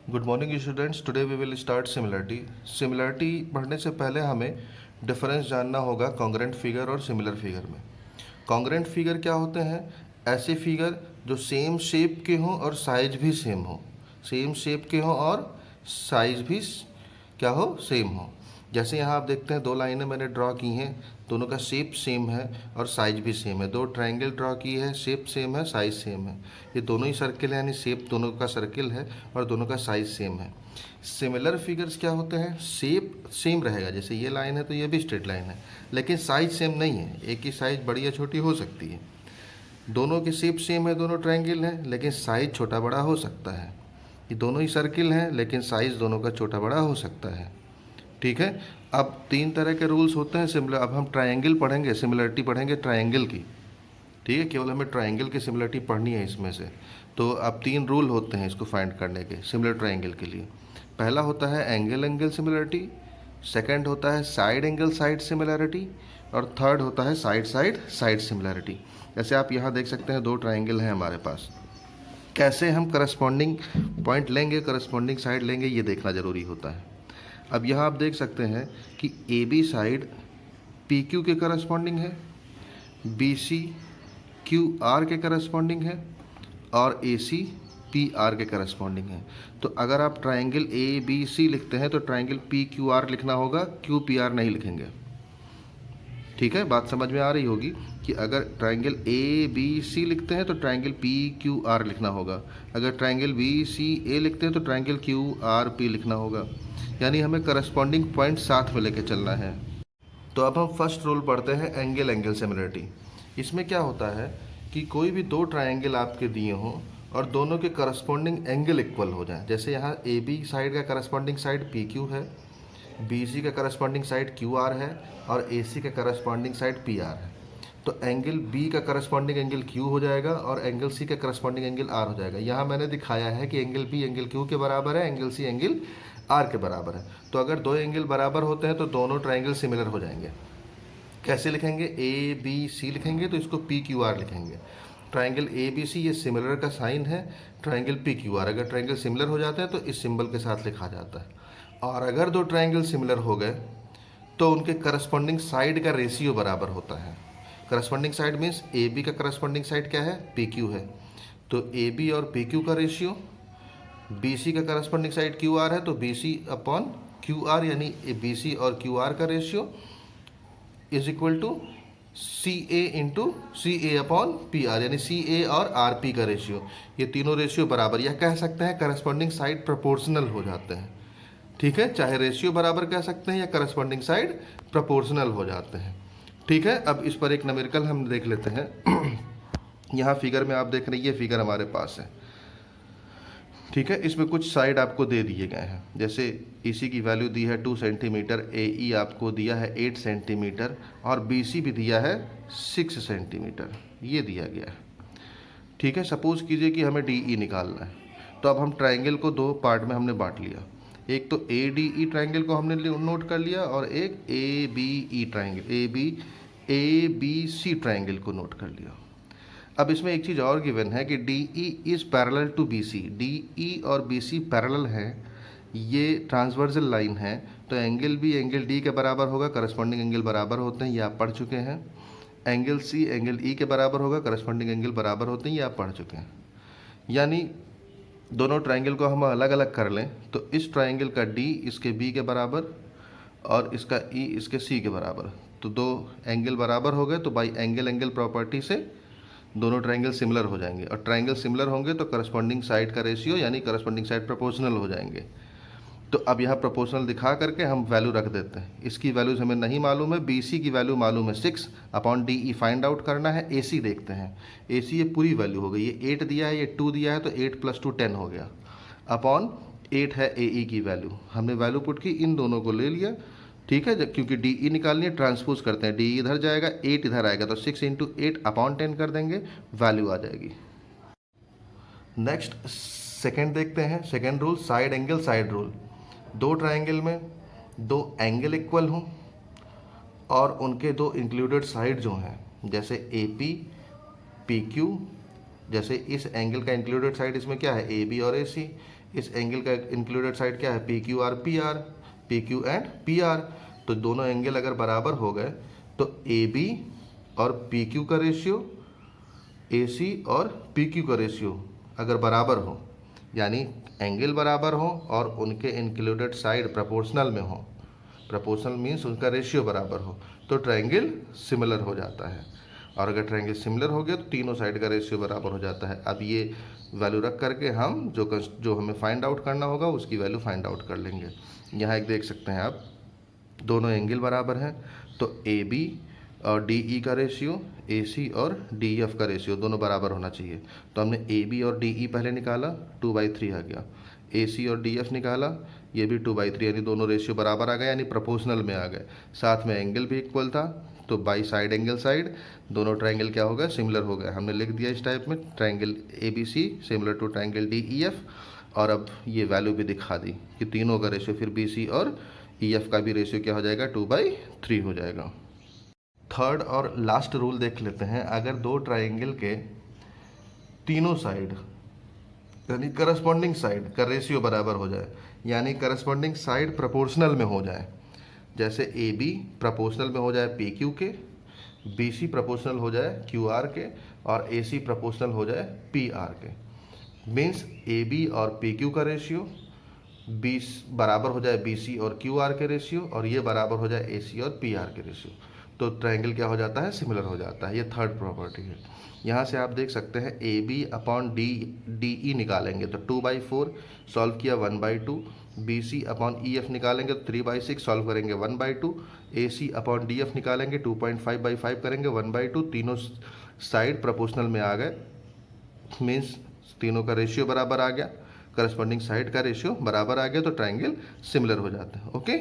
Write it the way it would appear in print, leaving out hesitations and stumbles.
Good morning students. Today we will start similarity. Similarity पढ़ने से पहले हमें डिफरेंस जानना होगा कॉन्ग्रेंट फिगर और सिमिलर फिगर में। कॉन्ग्रेंट फिगर क्या होते हैं? ऐसे फिगर जो सेम शेप के हों और साइज भी सेम हो। सेम शेप के हों और साइज भी क्या हो? सेम हो। जैसे यहाँ आप देखते हैं दो लाइनें मैंने ड्रॉ की हैं, दोनों का शेप सेम है और साइज भी सेम है। दो ट्रायंगल ड्रॉ की है, शेप सेम है, साइज सेम है। ये दोनों ही सर्किल है, यानी शेप दोनों का सर्किल है और दोनों का साइज सेम है। सिमिलर फिगर्स क्या होते हैं? शेप सेम रहेगा, जैसे ये लाइन है तो ये भी स्ट्रेट लाइन है, लेकिन साइज सेम नहीं है। एक की साइज बड़ी या छोटी हो सकती है। दोनों के शेप सेम है, दोनों ट्रायंगल हैं, लेकिन साइज छोटा बड़ा हो सकता है। ये दोनों ही सर्किल हैं, लेकिन साइज दोनों का छोटा बड़ा हो सकता है। ठीक है। अब तीन तरह के रूल्स होते हैं सिमिलर। अब हम ट्रायंगल पढ़ेंगे, सिमिलरिटी पढ़ेंगे ट्रायंगल की। ठीक है, केवल हमें ट्रायंगल की सिमिलरिटी पढ़नी है इसमें से। तो अब तीन रूल होते हैं इसको फाइंड करने के सिमिलर ट्रायंगल के लिए। पहला होता है एंगल एंगल सिमिलरिटी, सेकंड होता है साइड एंगल साइड सिमिलरिटी, और थर्ड होता है साइड साइड साइड सिमिलरिटी। जैसे आप यहाँ देख सकते हैं दो ट्रायंगल हैं हमारे पास। कैसे हम करस्पॉन्डिंग पॉइंट लेंगे, करस्पॉन्डिंग साइड लेंगे, ये देखना ज़रूरी होता है। अब यहाँ आप देख सकते हैं कि A B side P Q के करस्पॉन्डिंग है, बी सी क्यू आर के करस्पॉन्डिंग है, और ए सी पी आर के करस्पॉन्डिंग है। तो अगर आप ट्रायंगल ए बी सी लिखते हैं तो ट्रायंगल पी क्यू आर लिखना होगा, क्यू पी आर नहीं लिखेंगे। ठीक है, बात समझ में आ रही होगी कि अगर ट्रायंगल ए बी सी लिखते हैं तो ट्रायंगल पी क्यू आर लिखना होगा। अगर ट्रायंगल बी सी ए लिखते हैं तो ट्रायंगल क्यू आर पी लिखना होगा। यानी हमें करस्पॉन्डिंग पॉइंट साथ में लेके चलना है। तो अब हम फर्स्ट रूल पढ़ते हैं एंगल एंगल सिमिलरिटी। इसमें क्या होता है कि कोई भी दो ट्रायंगल आपके दिए हों और दोनों के करस्पॉन्डिंग एंगल इक्वल हो जाए। जैसे यहाँ ए बी साइड का करस्पॉन्डिंग साइड पी क्यू है, बी सी का करस्पॉन्डिंग साइड क्यू आर है, और ए सी का करस्पॉन्डिंग साइड पी आर है। तो एंगल बी का करस्पॉन्डिंग एंगल क्यू हो जाएगा और एंगल सी का करस्पॉन्डिंग एंगल आर हो जाएगा। यहाँ मैंने दिखाया है कि एंगल बी एंगल क्यू के बराबर है, एंगल सी एंगल आर के बराबर है। तो अगर दो एंगल बराबर होते हैं तो दोनों ट्रायंगल सिमिलर हो जाएंगे। कैसे लिखेंगे? ए बी सी लिखेंगे तो इसको पी क्यू आर लिखेंगे। ट्रायंगल ए बी सी ये सिमिलर का साइन है, ट्रायंगल पी क्यू आर। अगर ट्रायंगल सिमिलर हो जाते हैं तो इस सिंबल के साथ लिखा जाता है। और अगर दो ट्रायंगल सिमिलर हो गए तो उनके करस्पॉन्डिंग साइड का रेशियो बराबर होता है। Corresponding side means A B का करस्पॉन्डिंग साइड क्या है? पी क्यू है। तो ए बी और पी क्यू का रेशियो, बी सी का करस्पॉन्डिंग साइड क्यू आर है तो B C upon Q R, यानी बी सी और क्यू आर का ratio is equal to C A into C A upon P R, यानी C ए और R P का ratio. ये तीनों रेशियो बराबर, या कह सकते हैं करस्पॉन्डिंग साइड प्रोपोर्शनल हो जाते हैं। ठीक है, चाहे रेशियो बराबर कह सकते हैं या करस्पॉन्डिंग साइड प्रोपोर्शनल हो जाते हैं। ठीक है, अब इस पर एक न्यूमेरिकल हम देख लेते हैं। यहाँ फिगर में आप देख रहे हैं, ये फिगर हमारे पास है। ठीक है, इसमें कुछ साइड आपको दे दिए गए हैं। जैसे EC की वैल्यू दी है 2 सेंटीमीटर, AE आपको दिया है 8 सेंटीमीटर, और BC भी दिया है 6 सेंटीमीटर, ये दिया गया है। ठीक है, सपोज कीजिए कि हमें DE निकालना है। तो अब हम ट्रायंगल को दो पार्ट में हमने बांट लिया। एक तो ADE ट्रायंगल को हमने नोट कर लिया, और एक ABE ट्रायंगल ABC ट्रायंगल को नोट कर लिया। अब इसमें एक चीज़ और गिवन है कि DE is parallel to BC। DE और BC पैरेलल हैं, ये ट्रांसवर्सल लाइन है। तो एंगल भी एंगल D के बराबर होगा, करस्पॉन्डिंग एंगल बराबर होते हैं, ये आप पढ़ चुके हैं। एंगल C एंगल E के बराबर होगा, करस्पॉन्डिंग एंगल बराबर होते हैं, ये आप पढ़ चुके हैं। यानी दोनों ट्रायंगल को हम अलग अलग कर लें तो इस ट्रायंगल का D इसके B के बराबर और इसका E इसके C के बराबर। तो दो एंगल बराबर हो गए, तो बाई एंगल एंगल प्रॉपर्टी से दोनों ट्रायंगल सिमिलर हो जाएंगे, और ट्रायंगल सिमिलर होंगे तो करस्पॉन्डिंग साइड का रेशियो यानी करस्पॉन्डिंग साइड प्रोपोर्शनल हो जाएंगे। तो अब यहाँ प्रोपोर्शनल दिखा करके हम वैल्यू रख देते हैं। इसकी वैल्यूज हमें नहीं मालूम है, BC की वैल्यू मालूम है 6 अपॉन DE फाइंड आउट करना है। AC देखते हैं, AC ये पूरी वैल्यू हो गई, ये 8 दिया है, ये 2 दिया है, तो 8 + 2 10 हो गया, अपॉन 8 है AE की वैल्यू। हमने वैल्यू पुट की, इन दोनों को ले लिया। ठीक है, जब क्योंकि DE निकालनी है ट्रांसपोज करते हैं, DE इधर जाएगा, 8 इधर आएगा, तो 6 × 8 अपॉन 10 कर देंगे, वैल्यू आ जाएगी। नेक्स्ट सेकेंड देखते हैं, second rule side angle side rule. दो ट्रायंगल में दो एंगल इक्वल हों और उनके दो इंक्लूडेड साइड जो हैं, जैसे AP PQ, जैसे इस एंगल का इंक्लूडेड साइड इसमें क्या है? AB और AC। इस एंगल का इंक्लूडेड साइड क्या है, P Q R P R, P Q and P R. तो दोनों एंगल अगर बराबर हो गए तो ए बी और पी क्यू का रेशियो, ए सी और पी क्यू का रेशियो अगर बराबर हो, यानी एंगल बराबर हो और उनके इंक्लूडेड साइड प्रोपोर्शनल में हो, प्रोपोर्शनल मीन्स उनका रेशियो बराबर हो, तो ट्रायंगल सिमिलर हो जाता है। और अगर ट्रायंगल सिमिलर हो गया तो तीनों साइड का रेशियो बराबर हो जाता है। अब ये वैल्यू रख करके हम जो हमें फाइंड आउट करना होगा उसकी वैल्यू फाइंड आउट कर लेंगे। यहाँ एक देख सकते हैं आप, दोनों एंगल बराबर हैं तो ए बी और डी ई का रेशियो, ए सी और डी एफ का रेशियो दोनों बराबर होना चाहिए। तो हमने ए बी और डी ई पहले निकाला, 2/3 आ गया। ए सी और डी एफ निकाला, ये भी 2/3, यानी दोनों रेशियो बराबर आ गए, यानी प्रोपोर्शनल में आ गए। साथ में एंगल भी इक्वल था, तो बाई साइड एंगल साइड दोनों ट्रायंगल क्या हो गए, सिमिलर हो गए। हमने लिख दिया इस टाइप में, triangle A B C similar to triangle D E F. और अब ये वैल्यू भी दिखा दी कि तीनों का रेशियो फिर बी सी और ई एफ का भी रेशियो क्या हो जाएगा, 2/3 हो जाएगा। थर्ड और लास्ट रूल देख लेते हैं। अगर दो ट्रायंगल के तीनों साइड यानी करस्पॉन्डिंग साइड का रेशियो बराबर हो जाए, यानी करस्पॉन्डिंग साइड प्रोपोर्शनल में हो जाए, जैसे ए बी प्रोपोर्शनल में हो जाए पी क्यू के, बी सी प्रोपोर्शनल हो जाए क्यू आर के, और ए सी प्रोपोर्शनल हो जाए पी आर के। मीन्स ए बी और पी क्यू का रेशियो बी बराबर हो जाए बी सी और क्यू आर के रेशियो, और ये बराबर हो जाए ए सी और पी आर के रेशियो, तो ट्रायंगल क्या हो जाता है, सिमिलर हो जाता है। ये थर्ड प्रॉपर्टी है। यहाँ से आप देख सकते हैं A B upon D D E निकालेंगे तो 2/4, सॉल्व किया 1/2। B C upon E F निकालेंगे तो 3/6, सॉल्व करेंगे 1/2। A C upon D F निकालेंगे 2.5/5 करेंगे 1/2। तीनों साइड प्रोपोर्शनल में आ गए, मीन्स तीनों का रेशियो बराबर आ गया, करस्पॉन्डिंग साइड का रेशियो बराबर आ गया, तो ट्रायंगल सिमिलर हो जाता है। ओके।